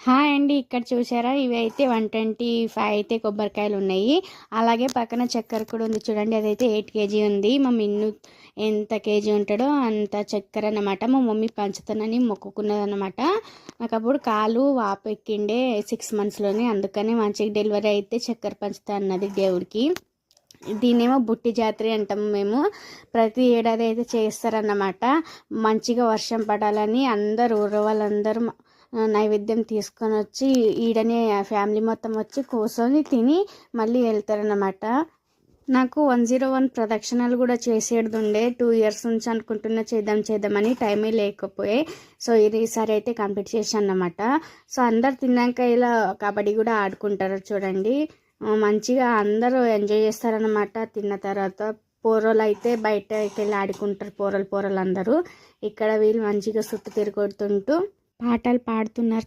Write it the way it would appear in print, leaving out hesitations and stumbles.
Hi అండి. ఇక్కడ చూసారా, ఇవి అయితే 125 అయితే కొబ్బరికాయలు ఉన్నాయి. అలాగే పక్కన చక్కెర కూడా ఉంది చూడండి. అదైతే 8 కేజీ ఉంది. మా మిన్ను ఎంత కేజీ ఉంటాడో అంత చక్కెర అన్నమాట. మా మమ్మీ పంచుతానని మొక్కుకున్నదన్నమాట. నాకు అప్పుడు కాలు వాపు ఎక్కిండే 6 మంత్స్లోనే, అందుకని మంచిగా డెలివరీ అయితే చక్కెర పంచుతా అన్నది దేవుడికి. దీన్నేమో బుట్టి జాతర అంటాము మేము. ప్రతి ఏడాది అయితే చేస్తారన్నమాట. మంచిగా వర్షం పడాలని అందరూ ఊరు వాళ్ళందరూ నైవేద్యం తీసుకొని వచ్చి ఈడనే ఫ్యామిలీ మొత్తం వచ్చి కూర్చొని తిని మళ్ళీ వెళ్తారన్నమాట. నాకు 101 ప్రదక్షిణాలు కూడా చేసేది ఉండే. 2 ఇయర్స్ నుంచి అనుకుంటున్నా చేద్దామని టైమే లేకపోయే. సో ఈసారి అయితే కంప్లీట్ చేశాను అన్నమాట. సో అందరు తిన్నాక ఇలా కబడ్డీ కూడా ఆడుకుంటారు చూడండి. మంచిగా అందరూ ఎంజాయ్ చేస్తారనమాట. తిన్న తర్వాత పోరలు అయితే బయటకి వెళ్ళి ఆడుకుంటారు. పోరలు అందరూ. ఇక్కడ వీళ్ళు మంచిగా చుట్టూ తిరుగుతుంటూ పాటలు పాడుతున్నారు.